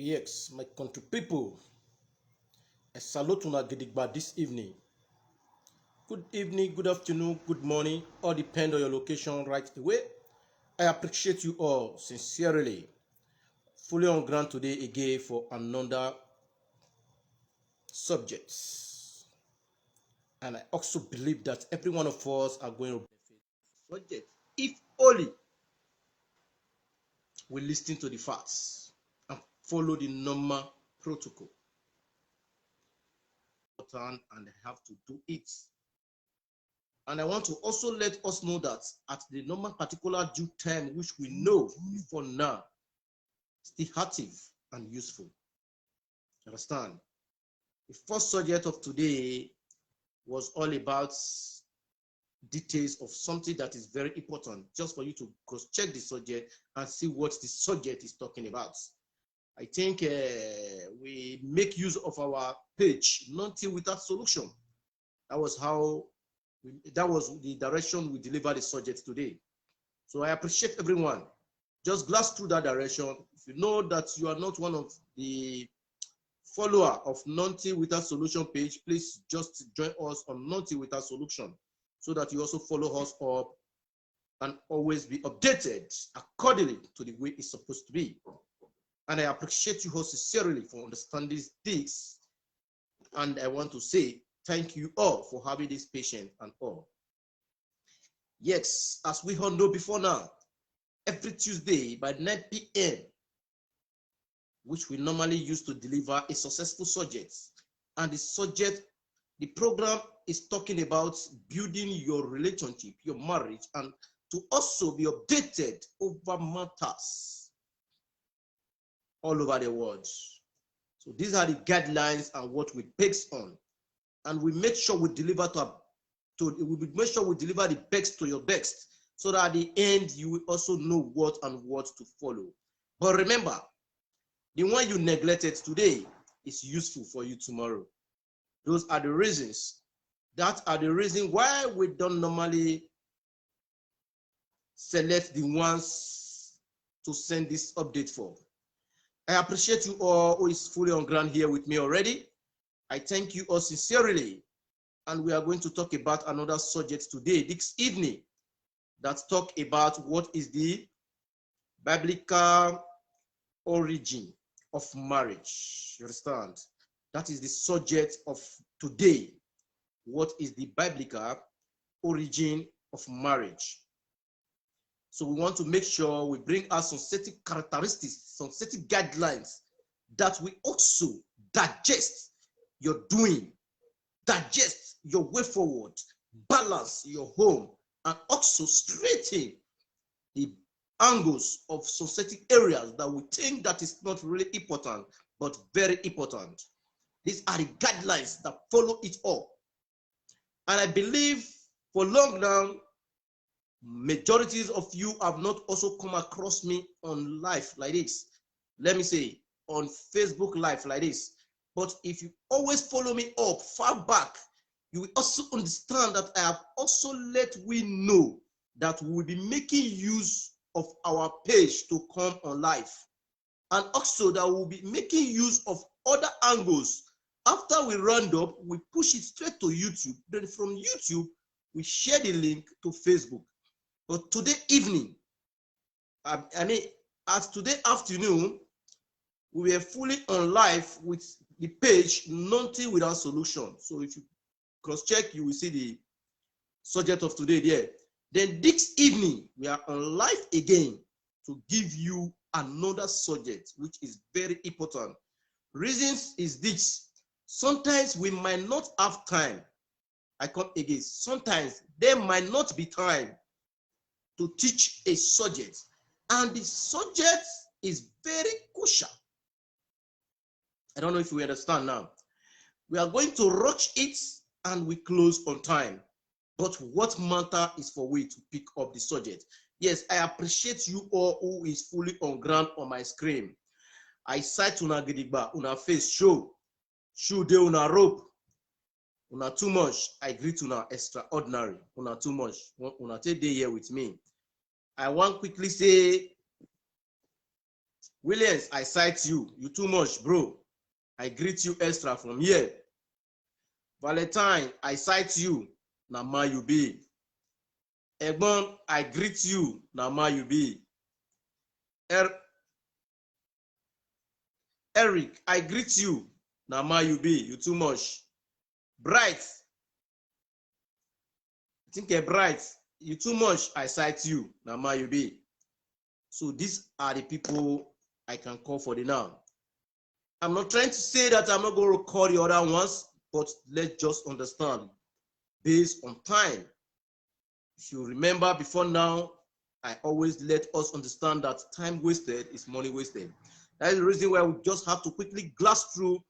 Yes, my country people, I salute una gidigba this evening. Good evening, good afternoon, good morning, all depend on your location right away. I appreciate you all sincerely. Fully on ground today again for another subject. And I also believe that every one of us are going to benefit from the subject if only we listen to the facts and follow the normal protocol. And I have to do it. And I want to also let us know that at the normal particular due time, which we know before now, still active and useful. Understand? The first subject of today was all about details of something that is very important, just for you to cross-check the subject and see what the subject is talking about. I think we make use of our page, Nothing Without Solution. That was the direction we delivered the subject today. So I appreciate everyone. Just glass through that direction. If you know that you are not one of the follower of Nothing Without Solution page, please just join us on Nothing Without Solution so that you also follow us up and always be updated accordingly to the way it's supposed to be. And I appreciate you all sincerely for understanding this. And I want to say thank you all for having this patience and all. Yes, as we all know before now, every Tuesday by 9 p.m., which we normally use to deliver a successful subject. And the program is talking about building your relationship, your marriage, and to also be updated over matters all over the world. So these are the guidelines and what we base on. And we make sure we deliver the best to your best, so that at the end you will also know what to follow. But remember, the one you neglected today is useful for you tomorrow. Those are the reasons. That are the reason why we don't normally select the ones to send this update for. I appreciate you all who is fully on ground here with me already. I thank you all sincerely. And we are going to talk about another subject today, this evening, that talk about what is the biblical origin of marriage. You understand? That is the subject of today. What is the biblical origin of marriage? So we want to make sure we bring out some certain characteristics, some certain guidelines that we also digest your doing, digest your way forward, balance your home, and also straighten the angles of some certain areas that we think that is not really important, but very important. These are the guidelines that follow it all. And I believe for long now, majorities of you have not also come across me on live like this. Let me say, on Facebook Live like this. But if you always follow me up far back, you will also understand that I have also let we know that we will be making use of our page to come on live. And also that we will be making use of other angles. After we round up, we push it straight to YouTube. Then from YouTube, we share the link to Facebook. But today evening, as today afternoon, we were fully on live with the page Nothing Without Solution. So if you cross-check, you will see the subject of today there. Then this evening, we are on live again to give you another subject, which is very important. Reasons is this. Sometimes we might not have time. I come again. Sometimes there might not be time to teach a subject. And the subject is very crucial. I don't know if we understand now. We are going to rush it and we close on time. But what matter is for we to pick up the subject. Yes, I appreciate you all who is fully on ground on my screen. I sight una gidigba, una face show de una rope. Una too much. I greet una extraordinary. Una too much. Una take day here with me. I want quickly say Williams, I cite you. You too much, bro. I greet you extra from here. Valentine, I cite you. Na ma you be. Egbon, I greet you. Na ma you be. Eric, I greet you. Na ma you be. You too much. Bright, I think a bright. You too much. I cite you. Na ma you be. So these are the people I can call for the now. I'm not trying to say that I'm not going to call the other ones, but let's just understand based on time. If you remember before now, I always let us understand that time wasted is money wasted. That is the reason why we just have to quickly glass through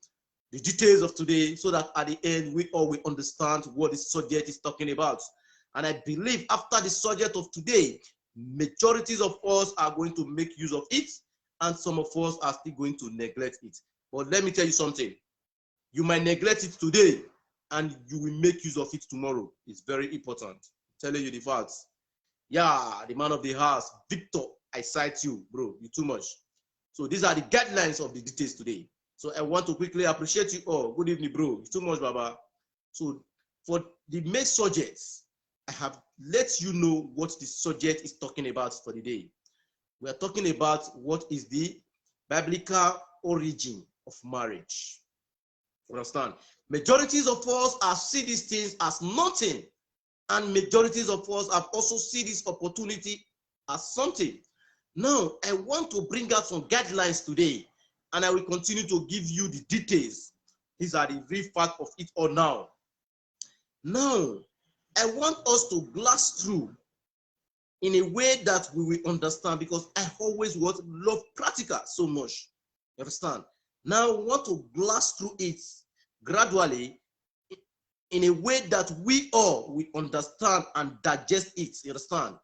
the details of today so that at the end we all will understand what the subject is talking about. And I believe after the subject of today, majorities of us are going to make use of it, and some of us are still going to neglect it. But let me tell you something. You might neglect it today, and you will make use of it tomorrow. It's very important. I'm telling you the facts. Yeah, the man of the house, Victor, I cite you, bro. You too much. So these are the guidelines of the details today. So I want to quickly appreciate you all. Good evening, bro. You too much, Baba. So for the main subjects, I have let you know what the subject is talking about for the day. We are talking about what is the biblical origin of marriage. Understand? Majorities of us have seen these things as nothing, and majorities of us have also seen this opportunity as something. Now, I want to bring out some guidelines today, and I will continue to give you the details. These are the real fact of it all now. Now, I want us to glass through in a way that we will understand, because I always love practical so much. You understand? Now, I want to glass through it gradually in a way that we all will understand and digest it. You understand?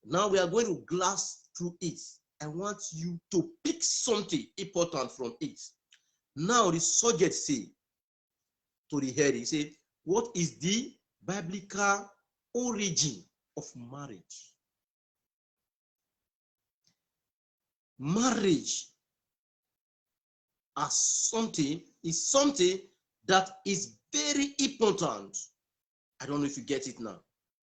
Now we are going to glass through it. I want you to pick something important from it. Now the subject say to the head, he said, what is the biblical origin of marriage? Marriage as something is something that is very important. I don't know if you get it now.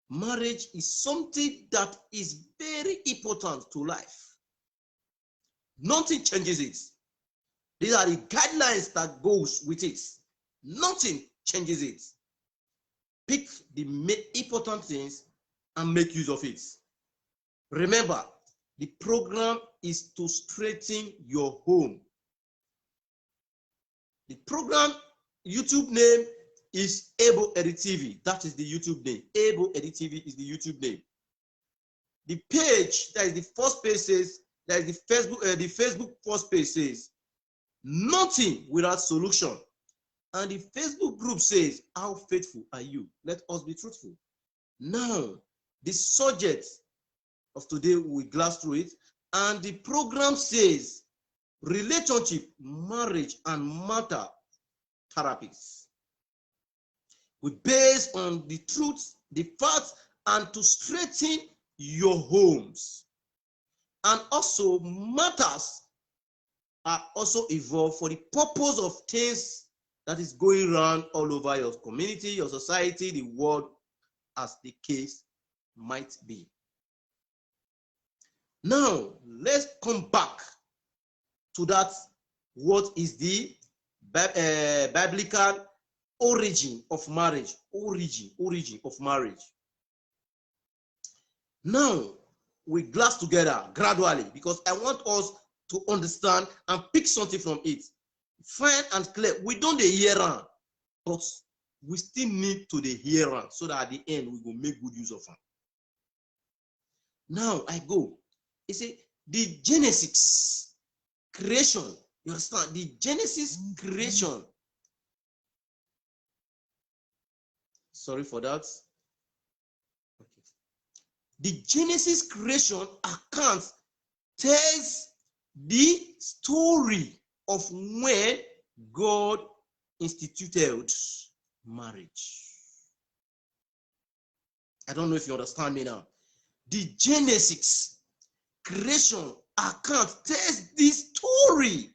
Marriage is something that is very important to life. Nothing changes it. These are the guidelines that goes with it. Nothing changes it. Pick the important things and make use of it. Remember, the program is to strengthen your home. The program YouTube name is Able Edit TV. That is the YouTube name. Able Edit TV is the YouTube name. The page, that is the first page, says, that is the Facebook first page says, nothing without solution. And the Facebook group says, how faithful are you? Let us be truthful. Now, the subject of today, we glass through it. And the program says, relationship, marriage, and matter therapies. We base on the truth, the facts, and to strengthen your homes. And also matters are also evolved for the purpose of things that is going around all over your community, your society, the world, as the case might be. Now, let's come back to that. What is the biblical origin of marriage? Origin of marriage. Now, we glass together gradually, because I want us to understand and pick something from it. Fine and clear. We don't hear, but we still need to hear so that at the end we will make good use of it. Now I go. You see, the Genesis creation. You understand? The Genesis creation. Sorry for that. Okay. The Genesis creation account tells the story of when God instituted marriage. I don't know if you understand me now. The Genesis creation account tells this story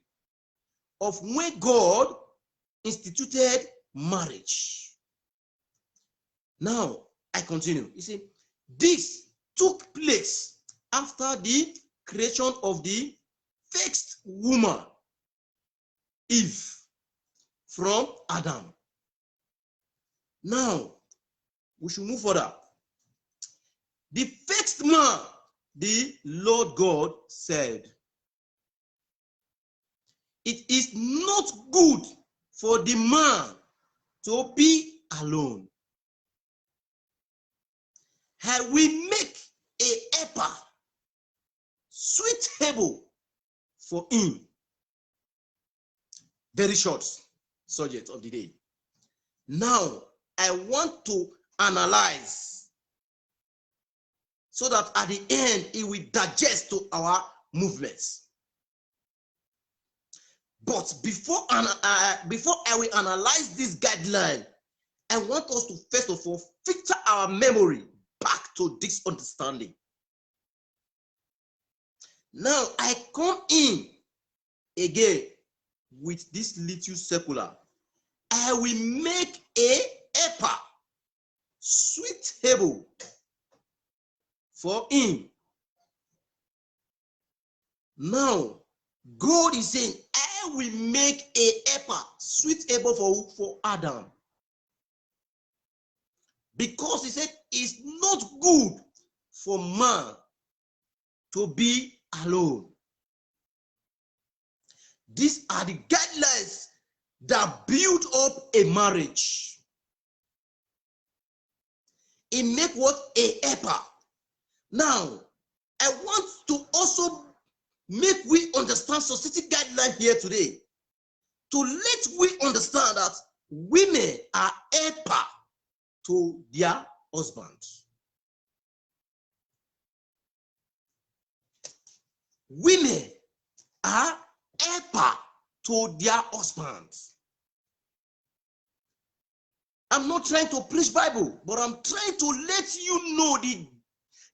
of when God instituted marriage. Now, I continue. You see, this took place after the creation of the first woman, Eve, from Adam. Now, we should move further. The first man, the Lord God said, "It is not good for the man to be alone. I will make a helper suitable for him." Very short subject of the day. Now, I want to analyze so that at the end it will digest to our movements. But before I will analyze this guideline, I want us to first of all filter our memory back to this understanding. Now I come in again with this little circular. I will make a helper suitable for him. Now, God is saying, I will make a helper suitable for Adam. Because he said, it's not good for man to be alone. These are the guidelines that build up a marriage. It make what? A helper. Now, I want to also make we understand society guideline here today. To let we understand that women are helper to their husbands. Women are helper to their husbands. I'm not trying to preach Bible, but I'm trying to let you know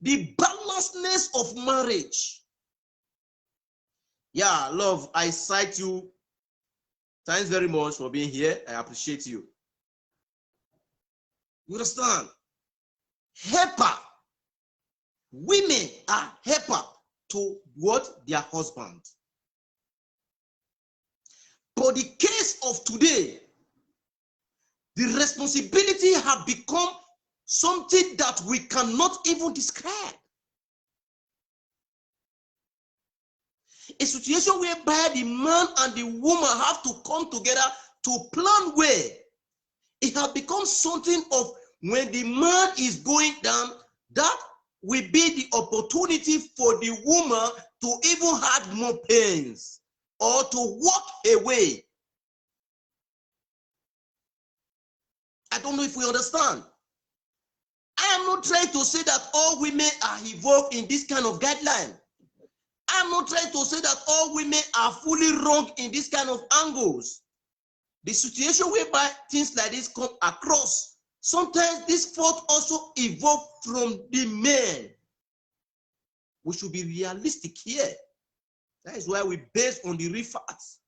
the balancedness of marriage. Yeah, love, I cite you. Thanks very much for being here. I appreciate you. You understand? Helper. Women are helper to what? Their husband. But the case of today, the responsibility have become something that we cannot even describe. A situation whereby the man and the woman have to come together to plan where it has become something of when the man is going down, that will be the opportunity for the woman to even have more pains or to walk away. I don't know if we understand. I am not trying to say that all women are involved in this kind of guideline. I am not trying to say that all women are fully wrong in this kind of angles. The situation whereby things like this come across, sometimes this fault also evolve from the men. We should be realistic here. That is why we base on the real facts.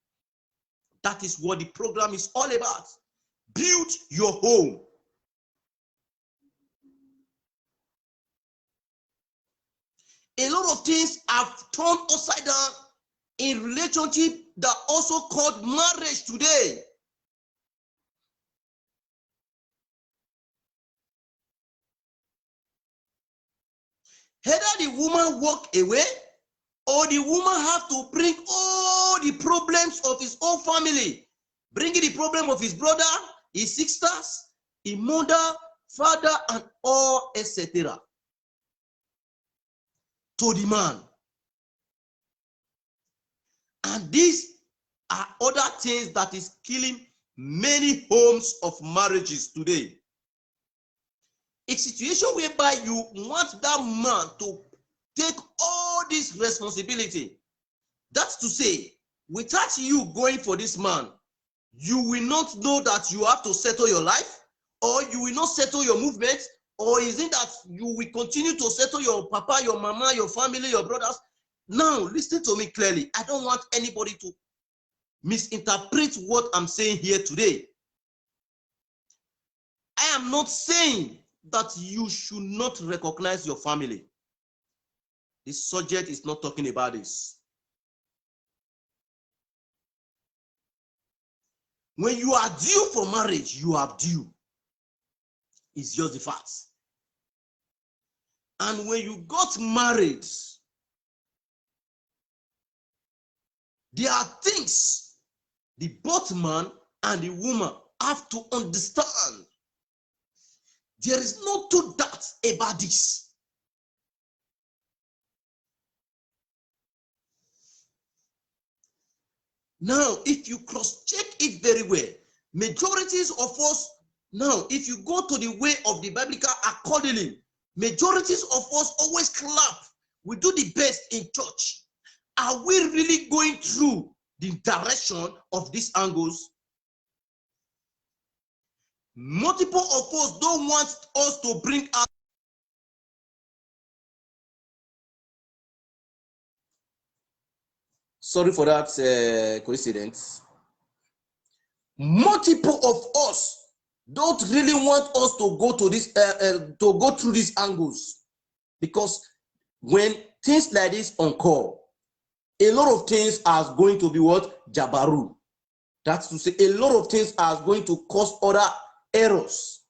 That is what the program is all about. Build your home. A lot of things have turned upside down in relationship that also called marriage today. Either the woman walk away, or the woman have to bring all the problems of his own family, bringing the problem of his brother, his sisters, his mother, father, and all, etc. to the man. And these are other things that is killing many homes of marriages today. A situation whereby you want that man to take all this responsibility. That's to say, without you going for this man, you will not know that you have to settle your life, or you will not settle your movement, or is it that you will continue to settle your papa, your mama, your family, your brothers? Now, listen to me clearly. I don't want anybody to misinterpret what I'm saying here today. I am not saying that you should not recognize your family. This subject is not talking about this. When you are due for marriage, you are due. It's just the facts. And when you got married, there are things the both man and the woman have to understand. There is no two doubts about this. Now, if you cross-check it very well, majorities of us, now, if you go to the way of the biblical accordingly, majorities of us always clap. We do the best in church. Are we really going through the direction of these angles? Multiple of us don't want us to bring out. Sorry for that coincidence. Multiple of us don't really want us to go to this to go through these angles, because when things like this occur, a lot of things are going to be what? Jabaru. That's to say, a lot of things are going to cause other errors.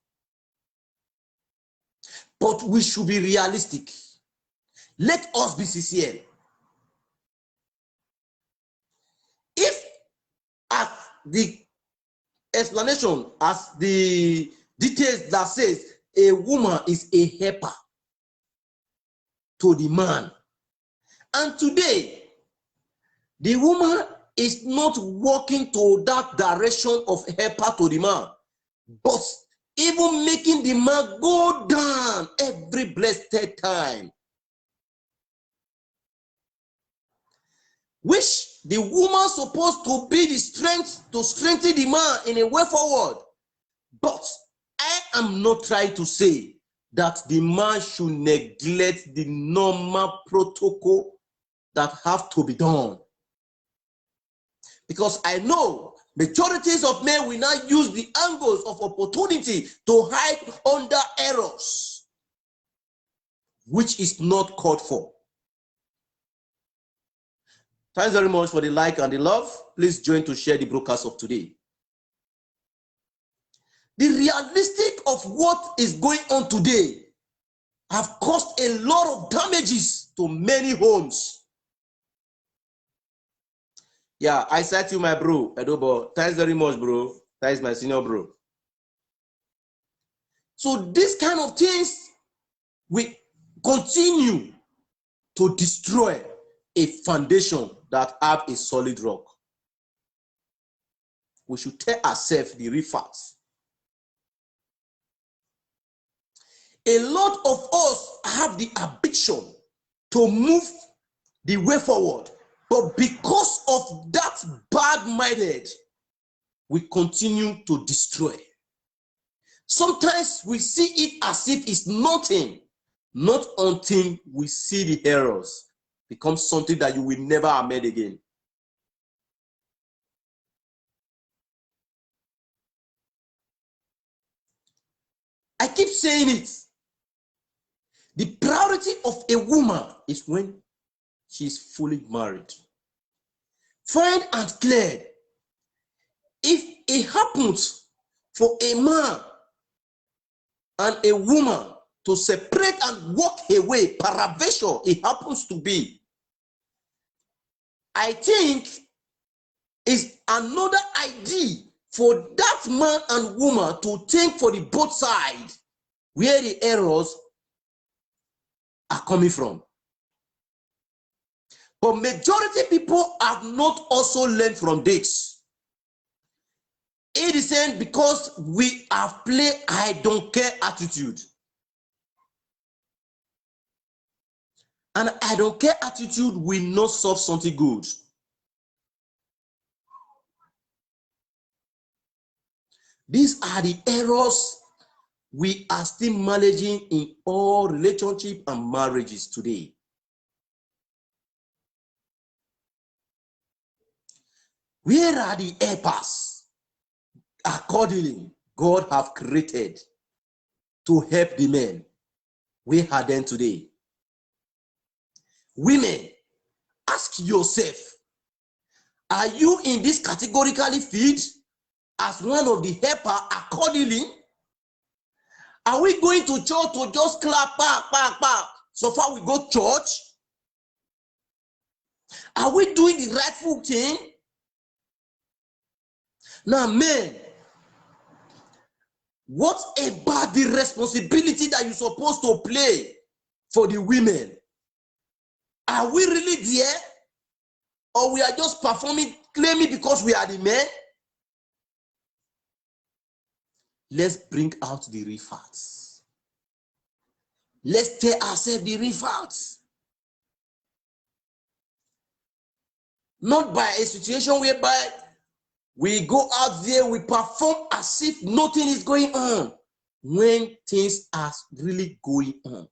But we should be realistic. Let us be sincere. If, as the explanation, as the details that says, a woman is a helper to the man, and today, the woman is not walking to that direction of helper to the man, but even making the man go down every blessed time. Which the woman supposed to be the strength to strengthen the man in a way forward. But I am not trying to say that the man should neglect the normal protocol that have to be done. Because I know majorities of men will now use the angles of opportunity to hide under errors, which is not called for. Thanks very much for the like and the love. Please join to share the broadcast of today. The realistic of what is going on today have caused a lot of damages to many homes. Yeah, I said to my bro, Edobo. Thanks very much, bro. Thanks, my senior bro. So these kind of things will continue to destroy a foundation that have a solid rock. We should tell ourselves the real facts. A lot of us have the ambition to move the way forward. But because of that bad-minded, we continue to destroy. Sometimes we see it as if it's nothing, not until we see the errors become something that you will never amend again. I keep saying it. The priority of a woman is when she is fully married. Fine and clear. If it happens for a man and a woman to separate and walk away, peradventure, it happens to be, I think it's another idea for that man and woman to think for the both sides where the errors are coming from. But majority people have not also learned from this. It is saying because we have played I don't care attitude. And I don't care attitude will not solve something good. These are the errors we are still managing in all relationships and marriages today. Where are the helpers? Accordingly, God have created to help the men. Where are them today? Women, ask yourself, are you in this categorically fit as one of the helper accordingly? Are we going to church to just clap, pa? So far we go church? Are we doing the rightful thing? Now, men, what about the responsibility that you're supposed to play for the women? Are we really there? Or we are just performing, claiming because we are the men? Let's bring out the real facts. Let's tell ourselves the real facts. Not by a situation whereby we go out there, we perform as if nothing is going on, when things are really going on.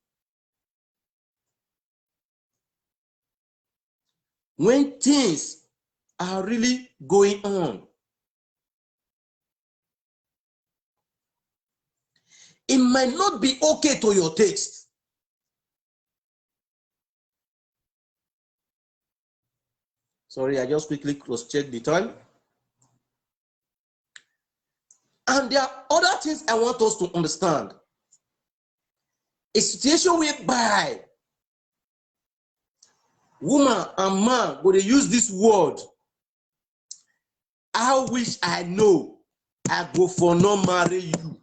When things are really going on. It might not be okay to your taste. Sorry, I just quickly cross-check the time. And there are other things I want us to understand. A situation whereby woman and man go to use this word, I wish I know, I go for no marry you.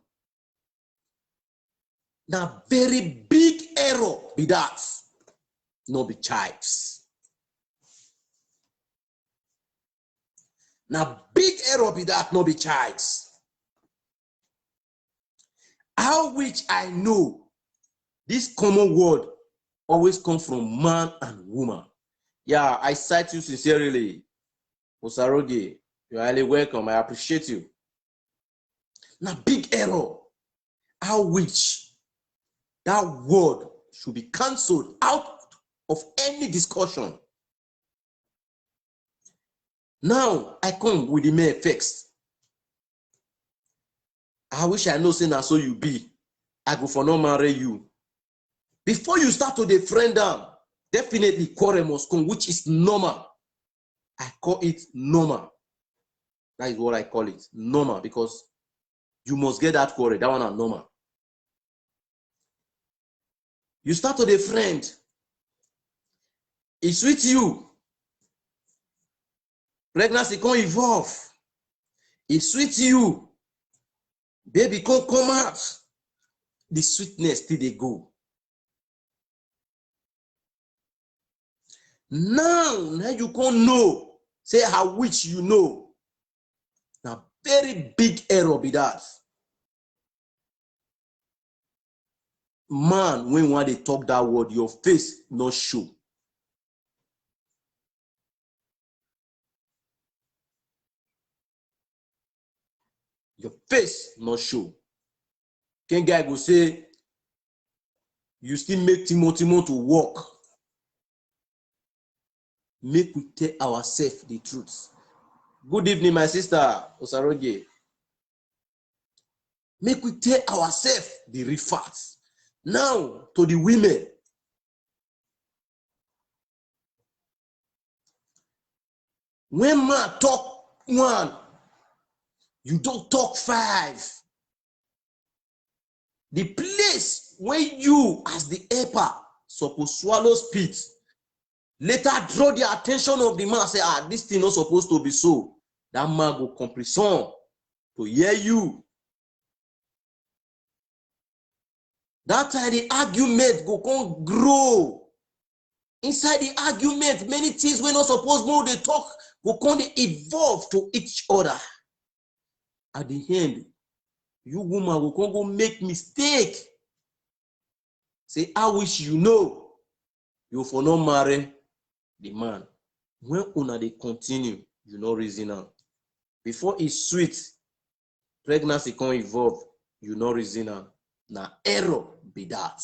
Now, very big error be that, no be chives. Now, big error be that, no be chives. How which I know, this common word always comes from man and woman. Yeah, I cite you sincerely, Osaroge. You're highly welcome. I appreciate you. Now, big error. How which that word should be cancelled out of any discussion. Now, I come with the mere first. I wish I know, say now so you be. I go for no marry you. Before you start to defriend them, definitely quarrel must come, which is normal. I call it normal. That is what I call it, normal, because you must get that quarrel. That one are normal. You start to defriend. It's with you. Pregnancy can evolve. It's with you. Baby can come out. The sweetness till they go. Now you can know. Say how which you know. Now, very big error be that. Man, when one they talk that word, your face not show. Your face not show. Can guy go say, you still make Timo to walk. Make we tell ourselves the truth. Good evening, my sister Osaroge. Make we tell ourselves the real facts. Now, to the women. When man talk one, you don't talk five. The place where you, as the helper, supposed swallow spit, later draw the attention of the man, say, this thing not supposed to be so. That man go compression to hear you. That time the argument go come grow. Inside the argument, many things we're not supposed to they talk, go come they evolve to each other. At the end, you woman will come go make mistake. Say, I wish you know, you for not marry the man. When una they continue, you know reason now. Before it's sweet, pregnancy can evolve, you know reason now. Now error be that.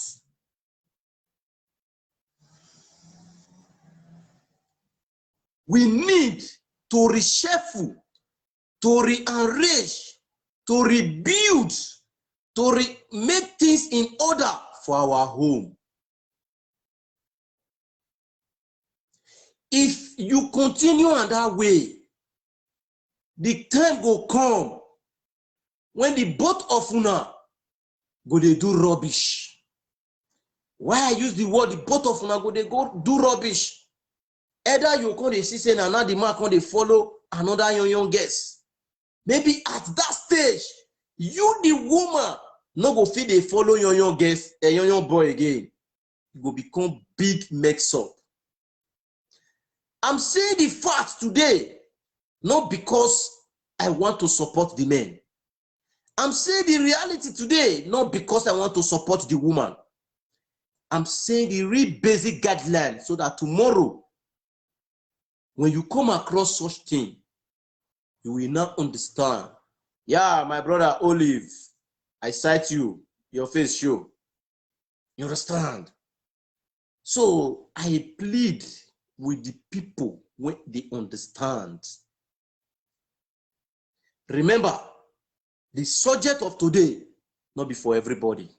We need to reshuffle, to rearrange, to rebuild, to make things in order for our home. If you continue on that way, the time will come when the both of una go dey do rubbish. Why I use the word the both of una go dey go do rubbish? Either you come dey see say na now the man come dey follow another young guest. Maybe at that stage, you the woman no go fit dey follow young guest, a young boy again. You go become big mix up. I'm saying the fact today, not because I want to support the men. I'm saying the reality today, not because I want to support the woman. I'm saying the real basic guideline so that tomorrow, when you come across such thing, you will now understand. Yeah, my brother Olive, I cite you, your face show. You understand? So I plead with the people when they understand. Remember, the subject of today not be for everybody.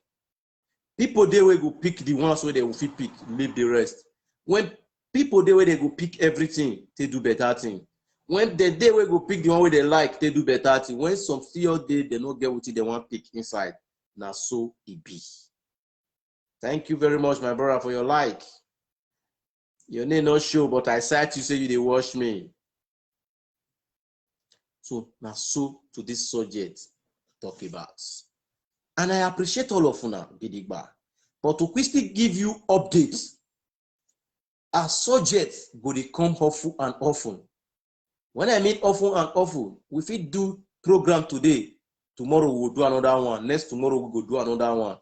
People they will go pick the ones where they will fit pick, leave the rest. When people they will they go pick everything, they do better thing. When they will go pick the one where they like, they do better thing. When some still they not get what they want pick inside. Now so it be. Thank you very much, my brother, for your like. Your name not show, but I cite you say you they watch me. So now so to this subject talk about. And I appreciate all of una, Gidigba. But to quickly give you updates, our subjects go they come often and often. When I mean often and often, we fit do program today. Tomorrow we'll do another one. Next tomorrow we will do another one.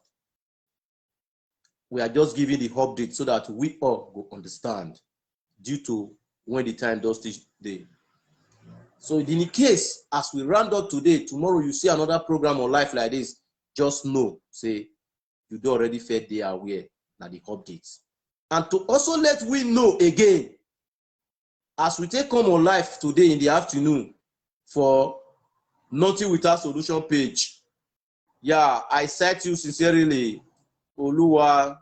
We are just giving the update so that we all go understand due to when the time does this day. So in the case, as we round up today, tomorrow you see another program on life like this, just know, say, you do already fed they are aware now the updates. And to also let we know again, as we take come on live today in the afternoon for Nothing Without Solution page. Yeah, I cite you sincerely, Oluwa.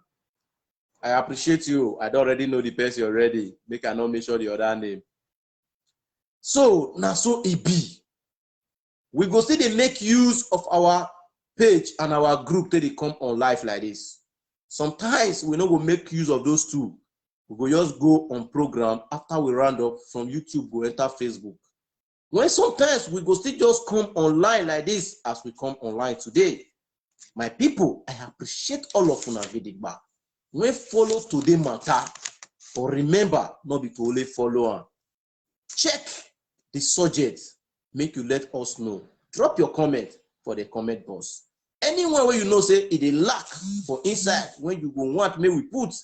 I appreciate you. I don't already know the person already. Make I not mention the other name. So now so it be. We go see they make use of our page and our group till they come on live like this. Sometimes we not go make use of those two. We go just go on program after we round up from YouTube, go enter Facebook. When sometimes we go still just come online like this as we come online today. My people, I appreciate all of una Gidigba. When follow today matter, or remember not be to only follow on. Check the subject, make you let us know. Drop your comment for the comment box. Anyone where you know say it a lack for inside when you go want may we put,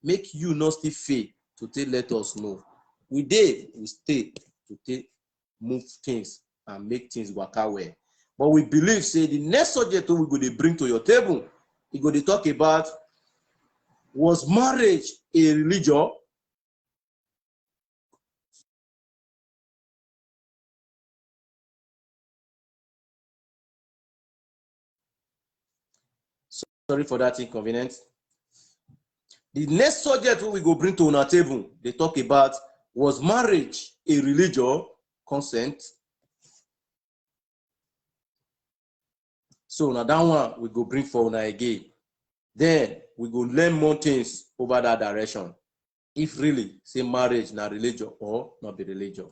make you not still fail to take let us know. We stay to take move things and make things work out well. But we believe say the next subject we go to bring to your table, we go to talk about was marriage a religion? Sorry for that inconvenience. The next subject we go bring to our table, they talk about was marriage a religion? Consent. So now that one we go bring for una again. Then we go learn more things over that direction. If really say marriage na religion or not be religion.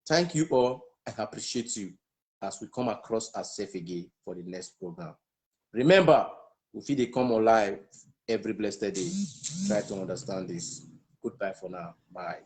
Thank you all. I appreciate you as we come across ourselves again for the next program. Remember, if they come online every blessed day, try to understand this. Goodbye for now. Bye.